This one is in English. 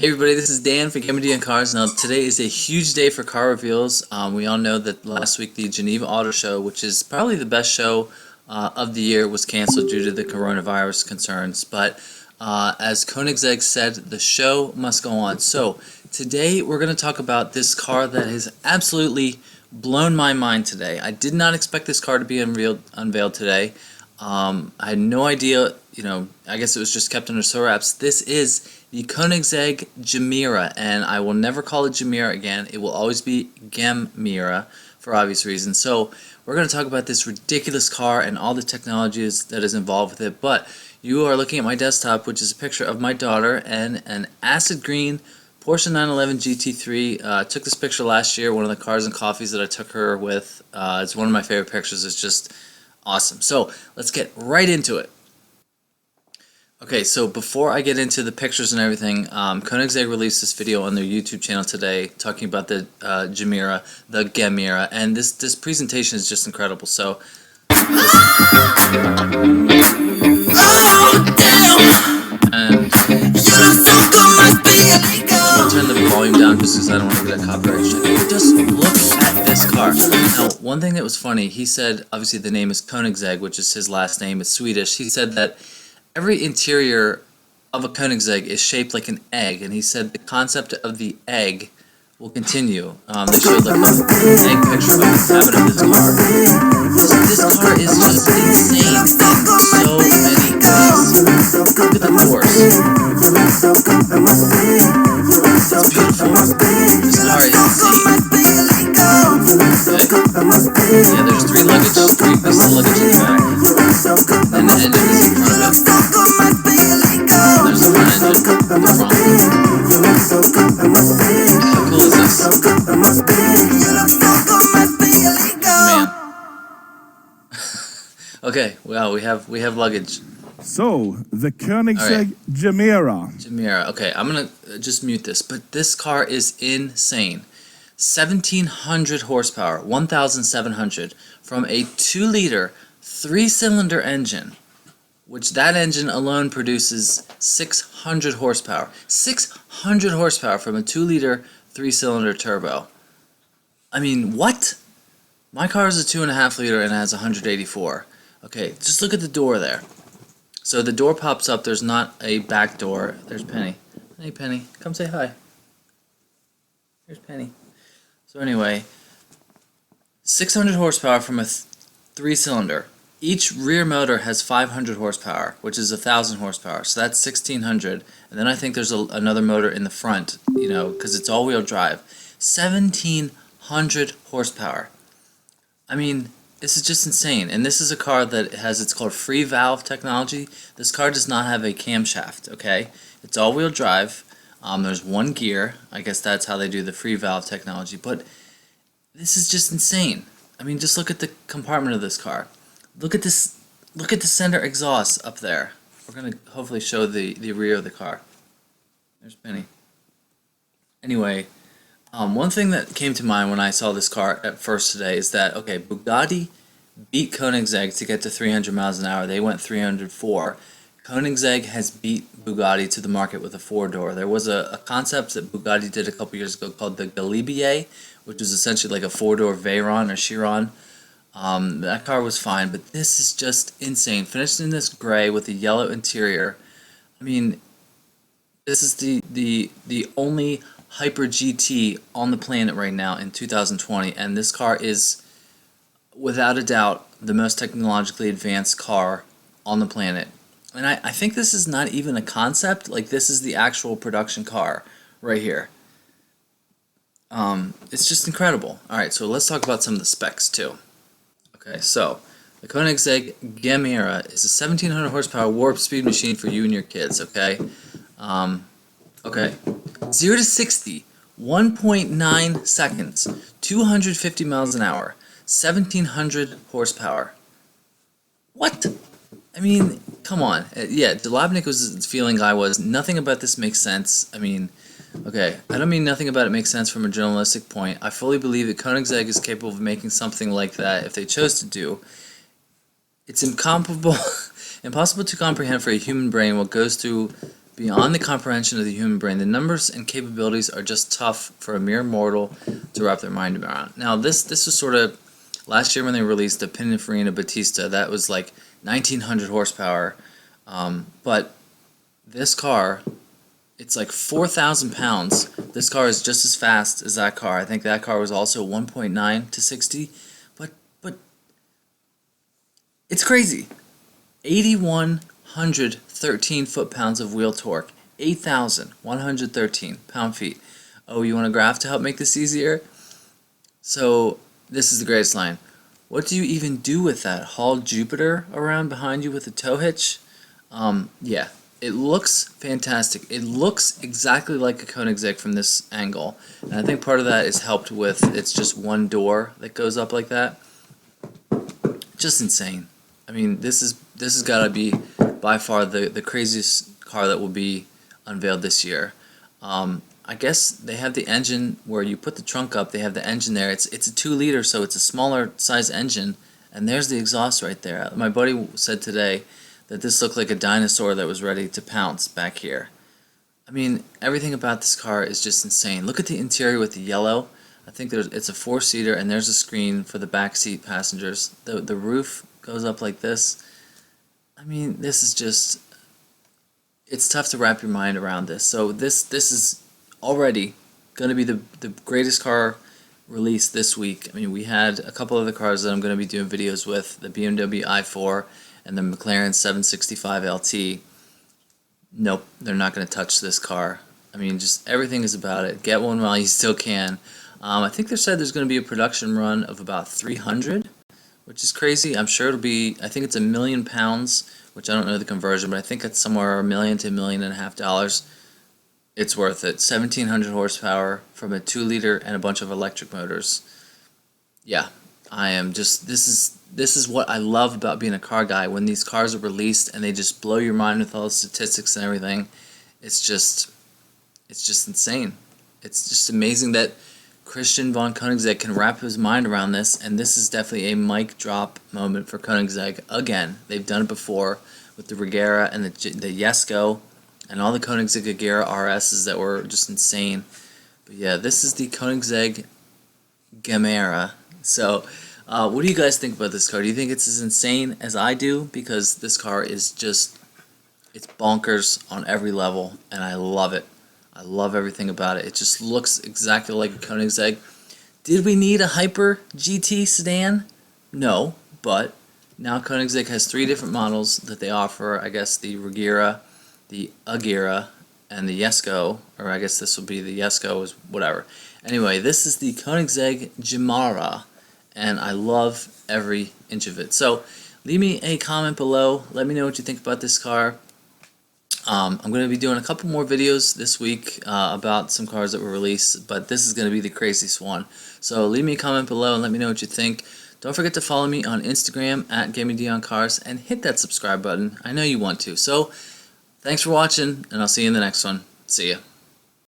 Hey everybody, this is Dan for GemmyD and Cars. Now today is a huge day for car reveals. We all know that last week the Geneva Auto Show, which is probably the best show of the year, was canceled due to the coronavirus concerns. But as Koenigsegg said, the show must go on. So today we're going to talk about this car that has absolutely blown my mind today. I did not expect this car to be unveiled today. I had no idea, I guess it was just kept under SOAR apps. This is the Koenigsegg Gemera, and I will never call it Gemera again. It will always be Gemera for obvious reasons. So we're going to talk about this ridiculous car and all the technologies that is involved with it. But you are looking at my desktop, which is a picture of my daughter and an acid green Porsche 911 GT3. Took this picture last year, one of the cars and coffees that I took her with. It's one of my favorite pictures. It's just awesome. So let's get right into it. Okay, so before I get into the pictures and everything, Koenigsegg released this video on their YouTube channel today talking about the Gemera, and this presentation is just incredible. So, and I'll turn the volume down just because I don't want to get a copyright strike. Just look at this car. Now, one thing that was funny, he said, obviously the name is Koenigsegg, which is his last name. It's Swedish. He said that every interior of a Koenigsegg is shaped like an egg, and he said the concept of the egg will continue. They showed like an egg picture of the cabin of this car. This car is just insane in so many ways. Look at the doors. It's beautiful. This car is insane. Okay. Yeah, there's three pieces of luggage in the back. And the engine is in front of it. There's the front engine, the front. How cool is this? Man. Okay, well, we have luggage. So, the Koenigsegg Gemera. Gemera. Okay, I'm gonna just mute this, but this car is insane. 1,700 horsepower, 1,700 from a 2-liter 3-cylinder engine, which that engine alone produces 600 horsepower. 600 horsepower from a 2-liter 3-cylinder turbo. I mean, what? My car is a 2.5-liter and has 184. Okay, just look at the door there. So the door pops up. There's not a back door. There's Penny. Hey, Penny. Come say hi. Here's Penny. So anyway, 600 horsepower from a 3-cylinder. Each rear motor has 500 horsepower, which is 1,000 horsepower. So that's 1,600. And then I think there's another motor in the front, because it's all-wheel drive. 1,700 horsepower. I mean, this is just insane. And this is a car that it's called free valve technology. This car does not have a camshaft, okay? It's all-wheel drive. There's one gear. I guess that's how they do the free valve technology. But this is just insane. I mean, just look at the compartment of this car. Look at this. Look at the center exhaust up there. We're gonna hopefully show the rear of the car. There's Penny. Anyway, one thing that came to mind when I saw this car at first today is that, okay, Bugatti beat Koenigsegg to get to 300 miles an hour. They went 304. Koenigsegg has beat Bugatti to the market with a 4-door. There was a concept that Bugatti did a couple years ago called the GemmyD, which is essentially like a 4-door Veyron or Chiron. That car was fine, but this is just insane. Finished in this gray with a yellow interior. I mean, this is the only Hyper GT on the planet right now in 2020, and this car is, without a doubt, the most technologically advanced car on the planet. And I think this is not even a concept. Like, this is the actual production car right here. It's just incredible. Alright, so let's talk about some of the specs too. Okay, so the Koenigsegg Gemera is a 1,700 horsepower warp speed machine for you and your kids, okay? Okay. 0 to 60, 1.9 seconds, 250 miles an hour, 1,700 horsepower. What? I mean, come on. Yeah, Delabnik was the feeling I was. Nothing about this makes sense. I mean, okay, I don't mean nothing about it makes sense from a journalistic point. I fully believe that Koenigsegg is capable of making something like that if they chose to do. It's impossible to comprehend for a human brain what goes through beyond the comprehension of the human brain. The numbers and capabilities are just tough for a mere mortal to wrap their mind around. Now, this was sort of last year when they released the Pininfarina Battista. That was like 1900 horsepower, but this car, it's like 4,000 pounds. This car is just as fast as that car. I think that car was also 1.9 to 60, but it's crazy. 8,113 foot-pounds of wheel torque, 8,113 pound-feet. Oh, you want a graph to help make this easier? So this is the greatest line. What do you even do with that? Haul Jupiter around behind you with a tow hitch? Yeah. It looks fantastic. It looks exactly like a Koenigsegg from this angle. And I think part of that is helped with it's just one door that goes up like that. Just insane. I mean, this has got to be by far the craziest car that will be unveiled this year. I guess they have the engine where you put the trunk up. They have the engine there. It's a 2-liter, so it's a smaller size engine. And there's the exhaust right there. My buddy said today that this looked like a dinosaur that was ready to pounce back here. I mean, everything about this car is just insane. Look at the interior with the yellow. I think it's a 4-seater, and there's a screen for the back seat passengers. The roof goes up like this. I mean, this is just, it's tough to wrap your mind around this. So this is already going to be the greatest car released this week. I mean, we had a couple other cars that I'm going to be doing videos with, the BMW i4 and the McLaren 765 LT. Nope, they're not going to touch this car. I mean, just everything is about it. Get one while you still can. I think they said there's going to be a production run of about 300, which is crazy. I'm sure it'll be, I think it's £1 million, which I don't know the conversion, but I think it's somewhere $1 million to $1.5 million. It's worth it. 1,700 horsepower from a 2-liter and a bunch of electric motors. Yeah, I am just, this is what I love about being a car guy. When these cars are released and they just blow your mind with all the statistics and everything, it's just insane. It's just amazing that Christian von Koenigsegg can wrap his mind around this, and this is definitely a mic drop moment for Koenigsegg. Again, they've done it before with the Regera and the Jesko and all the Koenigsegg Agera RSs that were just insane. But yeah, this is the Koenigsegg Gemera. So, what do you guys think about this car? Do you think it's as insane as I do? Because this car is just, it's bonkers on every level, and I love it. I love everything about it. It just looks exactly like a Koenigsegg. Did we need a Hyper GT sedan? No, but now Koenigsegg has 3 different models that they offer. I guess the Regera, the Agera, and the Jesko, or I guess this will be the Jesko, is whatever. Anyway, this is the Koenigsegg Gemera, and I love every inch of it. So leave me a comment below. Let me know what you think about this car. I'm going to be doing a couple more videos this week about some cars that were released, but this is going to be the craziest one. So leave me a comment below and let me know what you think. Don't forget to follow me on Instagram at GemmyD on Cars and hit that subscribe button. I know you want to. So thanks for watching, and I'll see you in the next one. See ya.